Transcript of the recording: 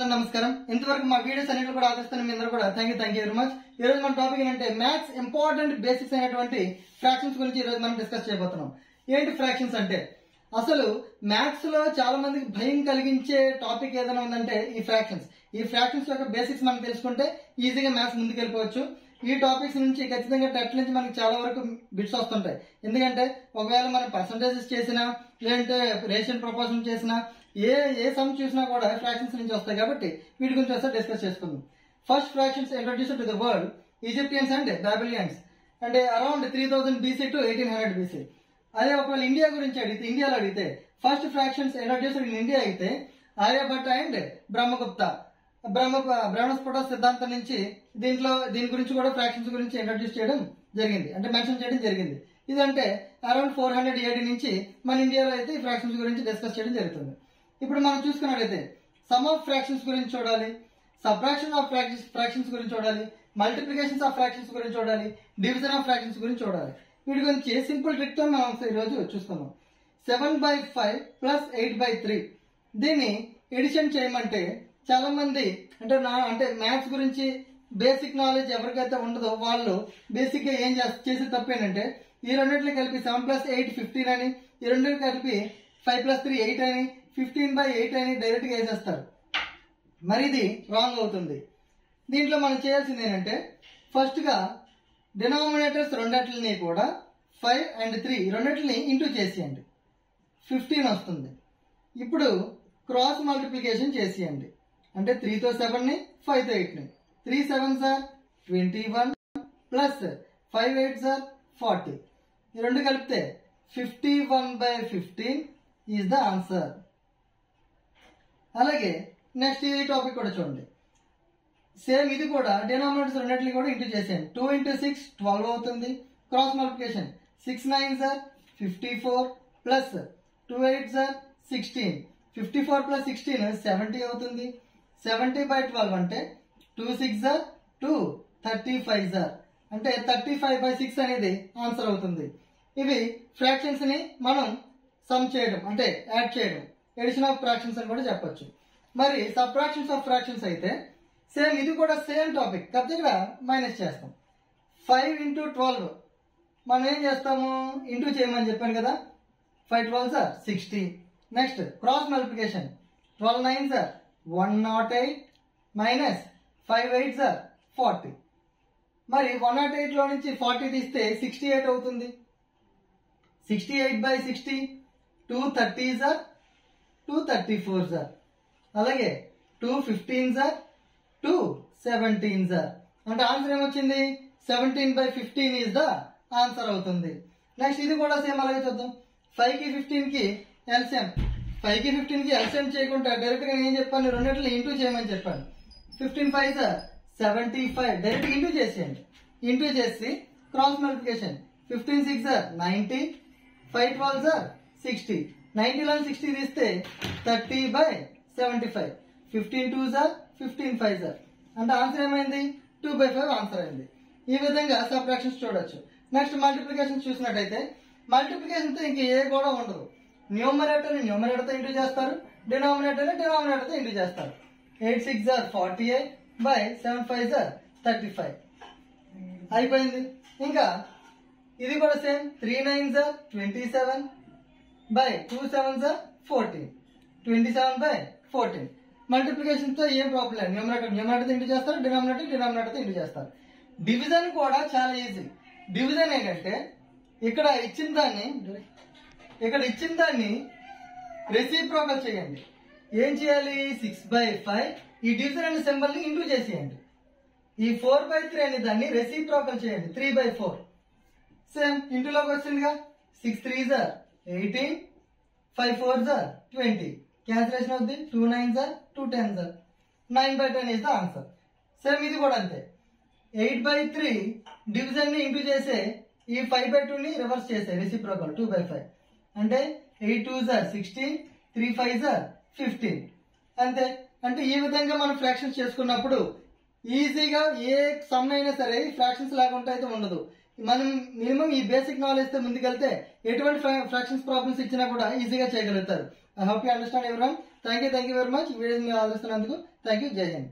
నమస్కారం. ఇంతవరకు మా వీడియోస్ అన్నిటి కూడా ఆదరిస్తున్న మీ అందరూ కూడా థ్యాంక్ యూ వెరీ మచ్. ఈ రోజు మన టాపిక్ ఏంటంటే మ్యాథ్స్ ఇంపార్టెంట్ బేసిక్స్ అయినటువంటి ఫ్రాక్షన్స్ గురించి ఈ రోజు మనం డిస్కస్ చేయబోతున్నాం. ఏంటి ఫ్రాక్షన్స్ అంటే? అసలు మ్యాథ్స్ లో చాలా మందికి భయం కలిగించే టాపిక్ ఏదైనా ఉందంటే ఈ ఫ్రాక్షన్స్. ఈ ఫ్రాక్షన్స్ యొక్క బేసిక్స్ మనం తెలుసుకుంటే ఈజీగా మ్యాథ్స్ ముందుకు వెళ్ళిపోవచ్చు. ఈ టాపిక్స్ నుంచి ఖచ్చితంగా టెట్ నుంచి మనకి చాలా వరకు బిట్స్ వస్తుంటాయి. ఎందుకంటే ఒకవేళ మనం పర్సంటేజెస్ చేసినా లేదంటే రేషియల్ ప్రపోర్షన్ చేసినా ఏ సమ్ చూసినా కూడా ఫ్రాక్షన్స్ నుంచి వస్తాయి. కాబట్టి వీటి గురించి వస్తే డిస్కస్ చేసుకుందాం. First fractions introduced to the world Egyptians and Babylonians అంటే అరౌండ్ 3000 BC టు 1800 BC. అదే ఒకవేళ ఇండియా గురించి ఇండియాలో అడిగితే first fractions introduced in India అయితే ఆర్యభట్ట అండ్ బ్రహ్మగుప్త బ్రహ్మస్ఫుట సిద్ధాంతం నుంచి దీని గురించి కూడా ఫ్రాక్షన్స్ గురించి ఇంట్రొడ్యూస్ చేయడం జరిగింది, అంటే మెన్షన్ చేయడం జరిగింది. ఇదంటే అరౌండ్ 400 AD నుంచి మన ఇండియాలో అయితే ఈ ఫ్రాక్షన్స్ గురించి డిస్కస్ చేయడం జరుగుతుంది. ఇప్పుడు మనం చూసుకున్నట్లయితే సమ్ ఆఫ్ ఫ్రాక్షన్స్ గురించి చూడాలి, సబ్ట్రాక్షన్ ఆఫ్ ఫ్రాక్షన్స్ గురించి చూడాలి, మల్టిప్లికేషన్స్ ఆఫ్ ఫ్రాక్షన్స్ గురించి చూడాలి, డివిజన్ ఆఫ్ ఫ్రాక్షన్స్ గురించి చూడాలి. వీటి గురించి సింపుల్ ట్రిక్ తో మనం ఈరోజు చూసుకుందాం. 7/5 ప్లస్ 8/3 దీన్ని ఎడిషన్ చేయమంటే చాలా మంది అంటే మ్యాథ్స్ గురించి బేసిక్ నాలెడ్జ్ ఎవరికైతే ఉండదో వాళ్ళు బేసిక్ గా ఏం చేసే తప్పు ఏంటంటే ఈ రెండింటిని కలిపి 7+8 15 అని, ఈ రెండింటిని కలిపి 5+3 8 అని, 15/8 అని డైరెక్ట్ గా వేసేస్తారు. మరి ఇది రాంగ్ అవుతుంది. దీంట్లో మనం చేయాల్సింది ఏంటంటే ఫస్ట్ గా డినామినేటర్స్ రెండింటిని కూడా 5 and 3 రెండింటిని ఇంటూ చేసేయండి, 15 వస్తుంది. ఇప్పుడు క్రాస్ మల్టిప్లికేషన్ చేసేయండి. అంటే 3 తో 7 ని, 5 తో 8 ని. 3 7s are 21 plus 5 8s are 40. ఈ రెండు కలిపితే 51/15 ఈజ్ ద ఆన్సర్. అలాగే నెక్స్ట్ ఈ టాపిక్ కూడా చూడండి. సేమ్ ఇది కూడా డినామినేటర్స్ రెండింటిని కూడా ఇంటూ చేసేయండి. 2 × 6 12 అవుతుంది. Cross multiplication 6 9s are 54 plus 2 8s are 16. 54 plus 16 70 అవుతుంది. 70/12 అంటే 2 6s are 2 35s are అంటే 35/6 అనేది ఆన్సర్ అవుతుంది. ఇవి ఫ్రాక్షన్స్ ని మనం సమ్ చేయడం అంటే యాడ్ చేయడం, ఎడిషన్ ఆఫ్ ఫ్రాక్షన్స్ అని కూడా చెప్పొచ్చు. మరి సబ్ట్రాక్షన్స్ ఆఫ్ ఫ్రాక్షన్స్ అయితే సేమ్ ఇది కూడా సేమ్ టాపిక్, కాకపోతే ఇక్కడ మైనస్ చేస్తాం. 5 × 12 మనం ఏం చేస్తాము, ఇంటూ చేయమని చెప్పాను కదా. 5 12s are 60. Next cross multiplication 12 9s are 108 minus 5 8s are 40. మరి 108 లో నుంచి 40 తీస్తే 68 అవుతుంది. 68/60 2 30s are 2 34s are అలాగే 2 15s are 2 17s are అంటే ఆన్సర్ ఏమొచ్చింది 17/15 ఈజ్ ద ఆన్సర్ అవుతుంది. నెక్స్ట్ ఇది కూడా సేమ్ అలాగే చూద్దాం. 5 కి 15 కి ఎల్సిఎం, 5 కి 15 కి ఎల్సిఎం చేయకుండా డైరెక్ట్ గా నేను ఏం చెప్పాను, రెండింటిని ఇంటూ చేయమని చెప్పాను. 15 5s are 75 డైరెక్ట్ ఇంటూ చేసేయండి. ఇంటూ చేసి cross multiplication 15 6s are 90, 5 12s are 60. 90 లో 60 తీస్తే 30/75. 15 2s are 15 5s are అంటే ఆన్సర్ ఏమైంది 2/5 ఆన్సర్ అయింది. ఈ విధంగా సబ్ట్రాక్షన్స్ చూడొచ్చు. నెక్స్ట్ మల్టిప్లికేషన్ చూసినట్టయితే మల్టిప్లికేషన్ తో ఇంక ఏ కూడా ఉండదు. న్యూమరేటర్ ని న్యూమరేటర్ తో ఇంటూ చేస్తారు, డినామినేటర్ ని డినామినేటర్ తో ఇంటూ చేస్తారు. 8 6s are 48 by 7 5s are 35 అయిపోయింది. ఇంకా ఇది కూడా same 3 9s are 27 by 2 7s are 14, 27/14. Multiplication తో ఏం ప్రాబ్లం లేదు. న్యూమరేటర్ తో ఇంటూ చేస్తారు, డినామినేటర్ తో ఇంటూ చేస్తారు. డివిజన్ కూడా చాలా ఈజీ. డివిజన్ ఏంటంటే ఇక్కడ ఇచ్చిన దాన్ని రెసిప్రోకల్ చేయండి. ఏం చేయాలి 6/5 ఈ డివిజన్ అనే సింబల్ ని ఇంటూ చేసేయండి. ఈ 4/3 అనే దాన్ని రెసిప్రోకల్ చేయండి 3/4. సేమ్ ఇంటూలోకి వచ్చిందిగా 6 3s are 18, 5 4s are 20. Cancellation అవుతుంది. 2 9s are 2 10s are 9/10 is the answer. Same ఇది కూడా అంతే. 8/3 డివిజన్ ని ఇంటూ చేసే ఈ 5/2 ని రివర్స్ చేసే రెసిప్రోకల్ 2/5 అంటే 8 2s are 16, 3 5s are 15 అంతే. అంటే ఈ విధంగా మనం ఫ్రాక్షన్స్ చేసుకున్నప్పుడు ఈజీగా ఏ సమ్ అయినా సరే ఫ్రాక్షన్స్ లేకుండా అయితే ఉండదు. మనం మినిమం ఈ బేసిక్ నాలెడ్జ్ తో ముందుకెళ్తే ఎటువంటి ఫ్రాక్షన్స్ ప్రాబ్లమ్స్ ఇచ్చినా కూడా ఈజీగా చేయగలుగుతారు. I hope you understand everyone. Thank you very much. Video మీరు ఆదరిస్తున్నందుకు థ్యాంక్ యూ. జై హింద్.